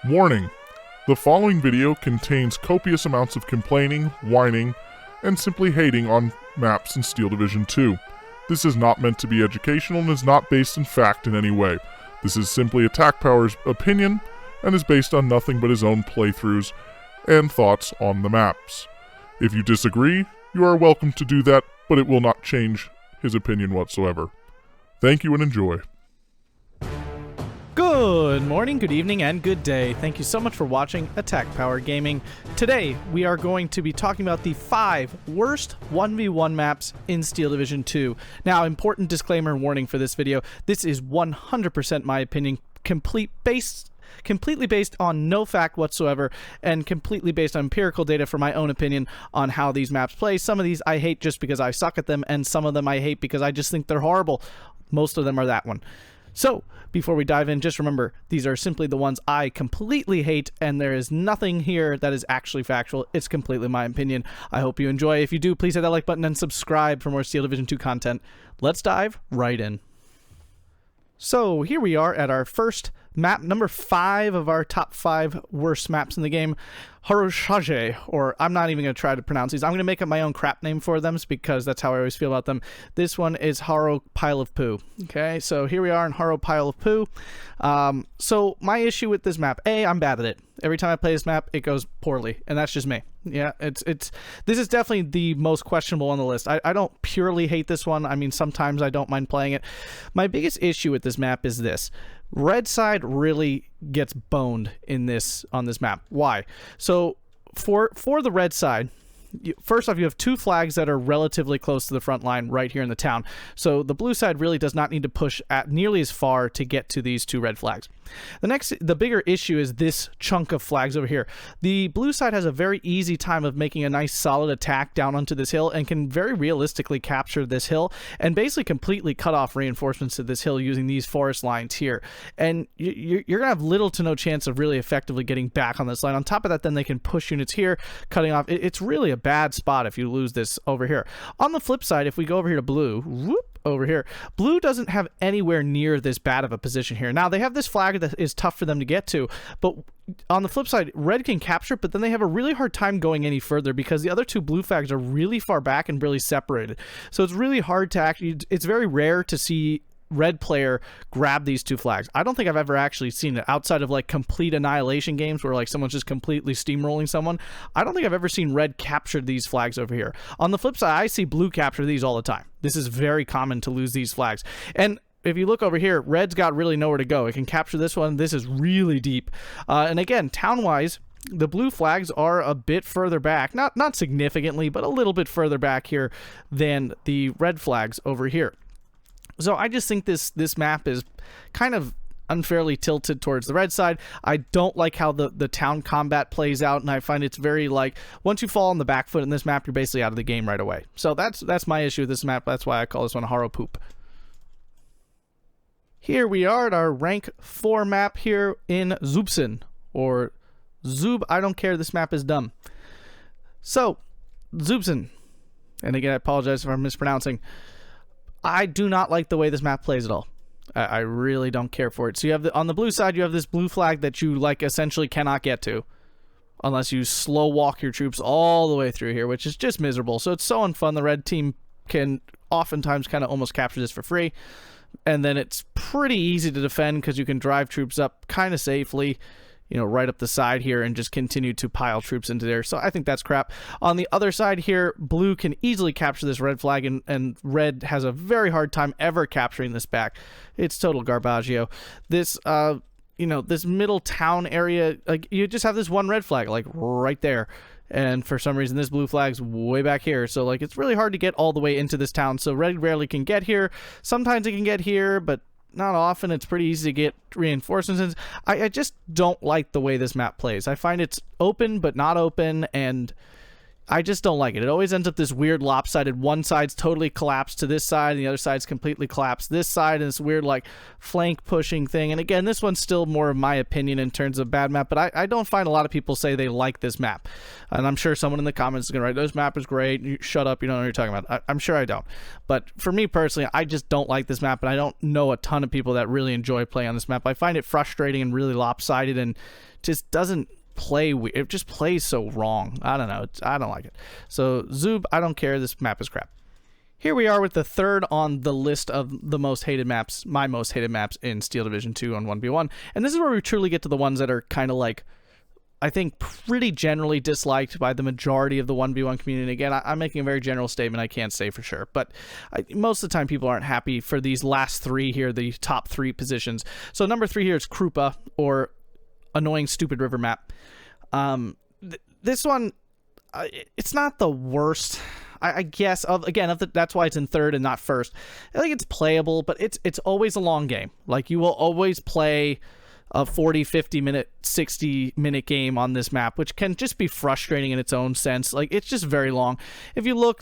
Warning: the following video contains copious amounts of complaining, whining, and simply hating on maps in Steel Division 2. This is not meant to be educational and is not based in fact in any way. This is simply Attack Power's opinion and is based on nothing but his own playthroughs and thoughts on the maps. If you disagree, you are welcome to do that, but it will not change his opinion whatsoever. Thank you and enjoy. Good morning, good evening, and good day. Thank you so much for watching Attack Power Gaming. Today, we are going to be talking about the 5 worst 1v1 maps in Steel Division 2. Now, important disclaimer and warning for this video. This is 100% my opinion, completely based on no fact whatsoever, and completely based on empirical data for my own opinion on how these maps play. Some of these I hate just because I suck at them, and some of them I hate because I just think they're horrible. Most of them are that one. So, before we dive in, just remember, these are simply the ones I completely hate, and there is nothing here that is actually factual. It's completely my opinion. I hope you enjoy. If you do, please hit that like button and subscribe for more Steel Division 2 content. Let's dive right in. So, here we are at our first map, number 5 of our top 5 worst maps in the game, Harushaje, or I'm not even going to try to pronounce these. I'm going to make up my own crap name for them because that's how I always feel about them. This one is Haro Pile of Poo. Okay, so here we are in Haro Pile of Poo. So my issue with this map, I'm bad at it. Every time I play this map, it goes poorly, and that's just me. Yeah, this is definitely the most questionable on the list. I don't purely hate this one. I mean, sometimes I don't mind playing it. My biggest issue with this map is this. Red side really gets boned on this map. Why? So for the red side, first off, you have 2 flags that are relatively close to the front line right here in the town. So the blue side really does not need to push at nearly as far to get to these 2 red flags. The bigger issue is this chunk of flags over here. The blue side has a very easy time of making a nice solid attack down onto this hill and can very realistically capture this hill and basically completely cut off reinforcements to this hill using these forest lines here. And you're going to have little to no chance of really effectively getting back on this line. On top of that, then they can push units here, cutting off. It's really a bad spot if you lose this over here. On the flip side, if we go over here to blue, whoop, over here, blue doesn't have anywhere near this bad of a position here. Now, they have this flag that is tough for them to get to, but on the flip side, red can capture it, but then they have a really hard time going any further because the other 2 blue flags are really far back and really separated. So it's really hard to actually, it's very rare to see red player grab these 2 flags. I don't think I've ever actually seen it outside of like complete annihilation games where like someone's just completely steamrolling someone. I don't think I've ever seen red capture these flags over here. On the flip side, I see blue capture these all the time. This is very common to lose these flags. And if you look over here, red's got really nowhere to go. It can capture this one. This is really deep. And again, town-wise, the blue flags are a bit further back. Not significantly, but a little bit further back here than the red flags over here. So I just think this map is kind of unfairly tilted towards the red side. I don't like how the town combat plays out, and I find it's very like, once you fall on the back foot in this map, you're basically out of the game right away. So that's my issue with this map. That's why I call this one Haro Poop. Here we are at our rank 4 map here in Zubsen, or Zub, I don't care, this map is dumb. So, Zubsen, and again I apologize if I'm mispronouncing, I do not like the way this map plays at all. I really don't care for it. So you have on the blue side, you have this blue flag that you like essentially cannot get to unless you slow walk your troops all the way through here, which is just miserable. So it's so unfun. The red team can oftentimes kind of almost capture this for free. And then it's pretty easy to defend because you can drive troops up kind of safely, you know, right up the side here and just continue to pile troops into there. So I think that's crap. On the other side here, blue can easily capture this red flag, and red has a very hard time ever capturing this back. It's total garbaggio. This, this middle town area, like, you just have this one red flag, like, right there. And for some reason, this blue flag's way back here. So, like, it's really hard to get all the way into this town. So red rarely can get here. Sometimes it can get here, but not often. It's pretty easy to get reinforcements. I just don't like the way this map plays. I find it's open but not open, and I just don't like it. It always ends up this weird lopsided. One side's totally collapsed to this side, and the other side's completely collapsed this side, and this weird like flank pushing thing. And again, this one's still more of my opinion in terms of bad map, but I don't find a lot of people say they like this map. And I'm sure someone in the comments is going to write, this map is great, you shut up, you don't know what you're talking about. I'm sure I don't. But for me personally, I just don't like this map, and I don't know a ton of people that really enjoy playing on this map. I find it frustrating and really lopsided, and just doesn't play. It just plays so wrong. I don't know. I don't like it. So Zub, I don't care. This map is crap. Here we are with the third on the list of the most hated maps, my most hated maps in Steel Division 2 on 1v1. And this is where we truly get to the ones that are kind of like, I think, pretty generally disliked by the majority of the 1v1 community. And again, I'm making a very general statement. I can't say for sure. But most of the time, people aren't happy for these last three here, the top three positions. So number 3 here is Krupa, or annoying stupid river map. This one, it's not the worst, I guess. That's why it's in third and not first. I think it's playable, but it's always a long game. Like, you will always play a 40, 50 minute, 60 minute game on this map, which can just be frustrating in its own sense. Like, it's just very long. If you look,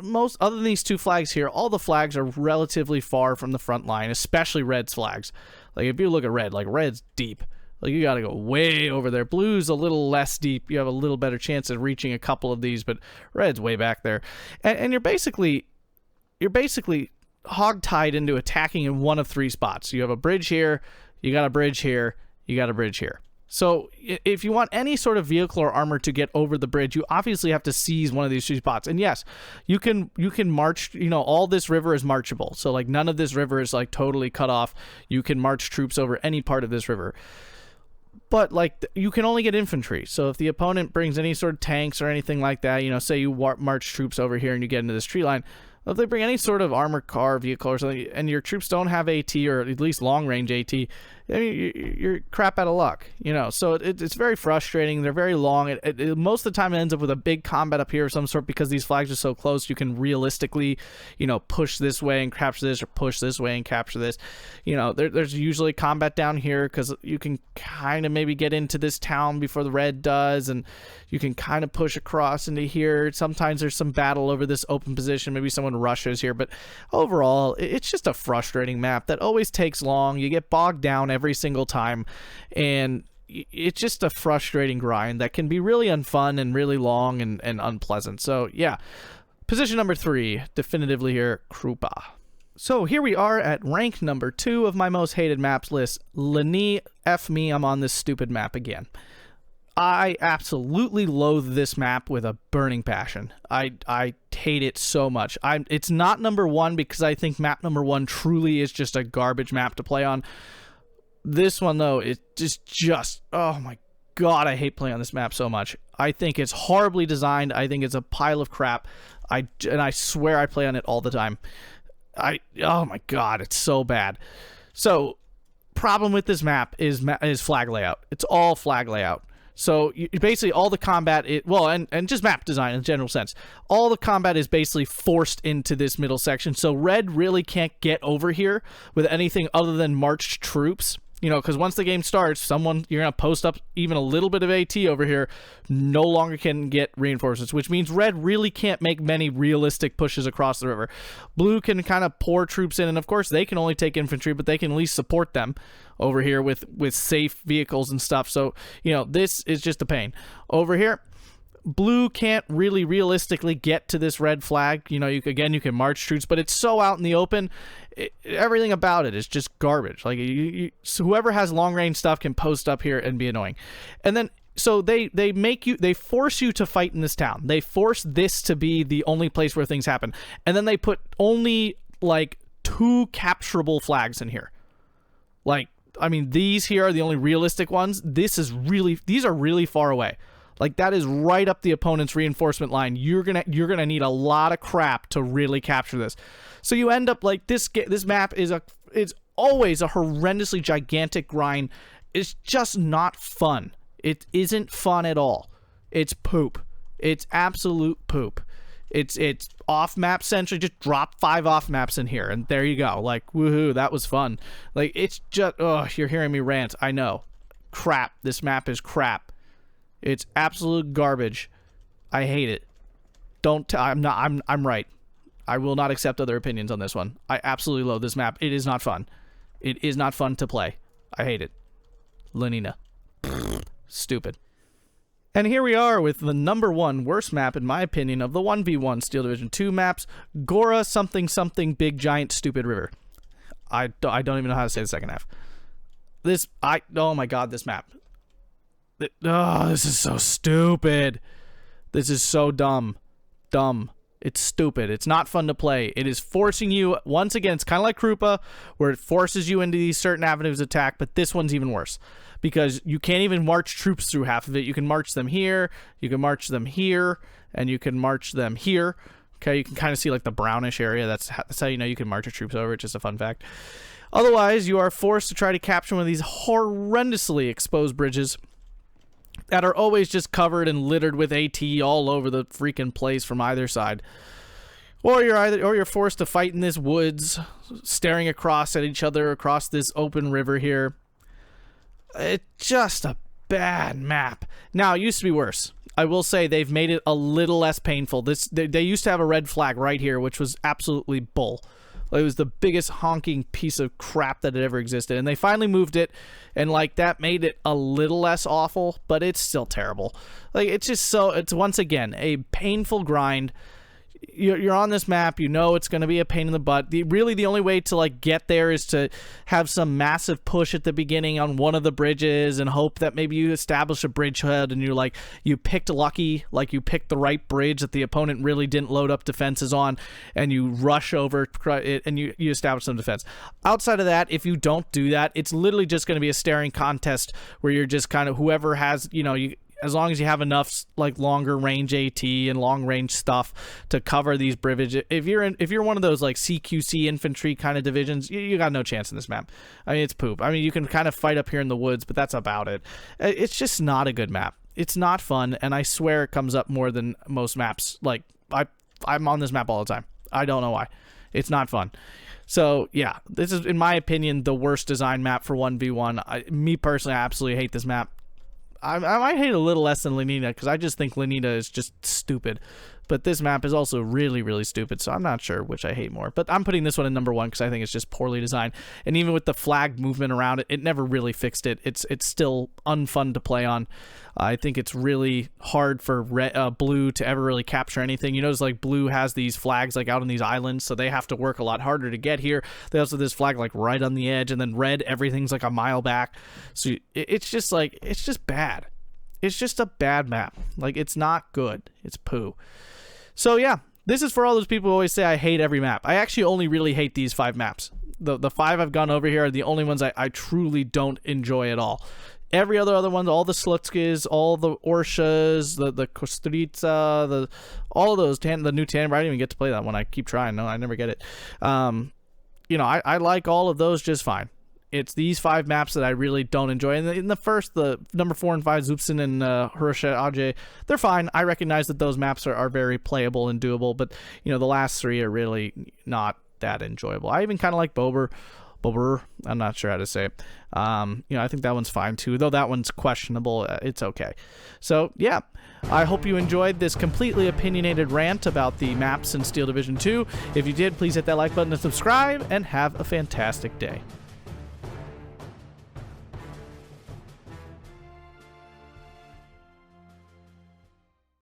most other than these 2 flags here, all the flags are relatively far from the front line, especially red's flags. Like, if you look at red, like, red's deep. Like, you got to go way over there. Blue's a little less deep. You have a little better chance of reaching a couple of these, but red's way back there. And you're basically hog-tied into attacking in one of 3 spots. You have a bridge here, you got a bridge here, you got a bridge here. So if you want any sort of vehicle or armor to get over the bridge, you obviously have to seize one of these 2 spots. And yes, you can march, all this river is marchable. So like, none of this river is like totally cut off. You can march troops over any part of this river. But like, you can only get infantry. So if the opponent brings any sort of tanks or anything like that, say you march troops over here and you get into this tree line, if they bring any sort of armored car, vehicle or something, and your troops don't have AT, or at least long-range AT, you're crap out of luck, So it's very frustrating. They're very long. Most of the time it ends up with a big combat up here of some sort, because these flags are so close. You can realistically, push this way and capture this, or push this way and capture this. There's usually combat down here, because you can kind of maybe get into this town before the red does, and you can kind of push across into here. Sometimes there's some battle over this open position. Maybe someone rushes here, but overall, it's just a frustrating map that always takes long. You get bogged down every single time, and it's just a frustrating grind that can be really unfun and really long and unpleasant. So yeah, position number 3, definitively here, Krupa. So here we are at rank number 2 of my most hated maps list. Lanie, F me, I'm on this stupid map again. I absolutely loathe this map with a burning passion. I hate it so much. It's not number 1 because I think map number 1 truly is just a garbage map to play on. This one, though, is just oh my god, I hate playing on this map so much. I think it's horribly designed. I think it's a pile of crap. And I swear I play on it all the time. Oh my god, it's so bad. So, problem with this map is flag layout. It's all flag layout. So basically all the combat, and just map design in a general sense, all the combat is basically forced into this middle section. So red really can't get over here with anything other than marched troops. Because once the game starts, you're going to post up even a little bit of AT over here, no longer can get reinforcements, which means red really can't make many realistic pushes across the river. Blue can kind of pour troops in, and of course they can only take infantry, but they can at least support them over here with safe vehicles and stuff. So, this is just a pain. Over here, blue can't really realistically get to this red flag. You can march troops, but it's so out in the open. Everything about it is just garbage. Like, so whoever has long range stuff can post up here and be annoying. And then, so they force you to fight in this town. They force this to be the only place where things happen. And then they put only like 2 capturable flags in here. Like, I mean, these here are the only realistic ones. These are really far away. Like, that is right up the opponent's reinforcement line. You're gonna need a lot of crap to really capture this. So you end up like this map is always a horrendously gigantic grind. It's just not fun. It isn't fun at all. It's poop. It's absolute poop. It's off map centric. Just drop 5 off maps in here, and there you go. Like, woohoo, that was fun. Like, it's just, you're hearing me rant. I know. Crap. This map is crap. It's absolute garbage. I hate it. I'm right. I will not accept other opinions on this one. I absolutely loathe this map. It is not fun. It is not fun to play. I hate it. Lanie. Stupid. And here we are with the #1 worst map, in my opinion, of the 1v1 Steel Division 2 maps, Gorra something something big giant stupid river. I don't even know how to say the second half. Oh my god, this map. This is so stupid. This is so dumb. It's stupid. It's not fun to play. It is forcing you, once again, it's kind of like Krupa, where it forces you into these certain avenues of attack, but this one's even worse. Because you can't even march troops through half of it. You can march them here, you can march them here, and you can march them here. Okay, you can kind of see like the brownish area. That's how you know you can march your troops over. It's just a fun fact. Otherwise, you are forced to try to capture one of these horrendously exposed bridges that are always just covered and littered with AT all over the freaking place from either side. Or you're forced to fight in this woods, staring across at each other across this open river here. It's just a bad map. Now, it used to be worse. I will say they've made it a little less painful. They used to have a red flag right here, which was absolutely bull. It was the biggest honking piece of crap that had ever existed, and they finally moved it, and like that made it a little less awful, but it's still terrible. Like it's once again a painful grind. You're on this map, you know it's going to be a pain in the butt. Really the only way to like get there is to have some massive push at the beginning on one of the bridges and hope that maybe you establish a bridgehead and you picked lucky, like you picked the right bridge that the opponent really didn't load up defenses on, and you rush over it and you establish some defense. Outside of that, if you don't do that, it's literally just going to be a staring contest where you're just kind of whoever has, as long as you have enough like longer range AT and long range stuff to cover these bridges. If you're one of those like CQC infantry kind of divisions, you got no chance in this map. I mean, it's poop. I mean, you can kind of fight up here in the woods, but that's about it. It's just not a good map. It's not fun, and I swear it comes up more than most maps. Like I'm on this map all the time. I don't know why. It's not fun. So yeah, this is, in my opinion, the worst design map for 1v1. Me personally, I absolutely hate this map. I might hate it a little less than Lanie because I just think Lanie is just stupid. But this map is also really, really stupid, so I'm not sure which I hate more. But I'm putting this one in #1 because I think it's just poorly designed. And even with the flag movement around it, it never really fixed it. It's still unfun to play on. I think it's really hard for blue to ever really capture anything. You notice like blue has these flags like out on these islands, so they have to work a lot harder to get here. They also have this flag like right on the edge, and then red, everything's like a mile back. So it's just bad. It's just a bad map. Like, it's not good. It's poo. So yeah, this is for all those people who always say I hate every map. I actually only really hate these 5 maps. The 5 I've gone over here are the only ones I truly don't enjoy at all. Every other one, all the Slutskis, all the Orshas, the Kostritsa, all of those, the new Tandem, I didn't even get to play that one. I keep trying. No, I never get it. I like all of those just fine. It's these 5 maps that I really don't enjoy. And in the first, the number 4 and 5, Zubsen and Harushaje, they're fine. I recognize that those maps are very playable and doable, but the last 3 are really not that enjoyable. I even kind of like Bober. I'm not sure how to say it. I think that one's fine too, though that one's questionable. It's okay. So yeah, I hope you enjoyed this completely opinionated rant about the maps in Steel Division 2. If you did, please hit that like button and subscribe, and have a fantastic day.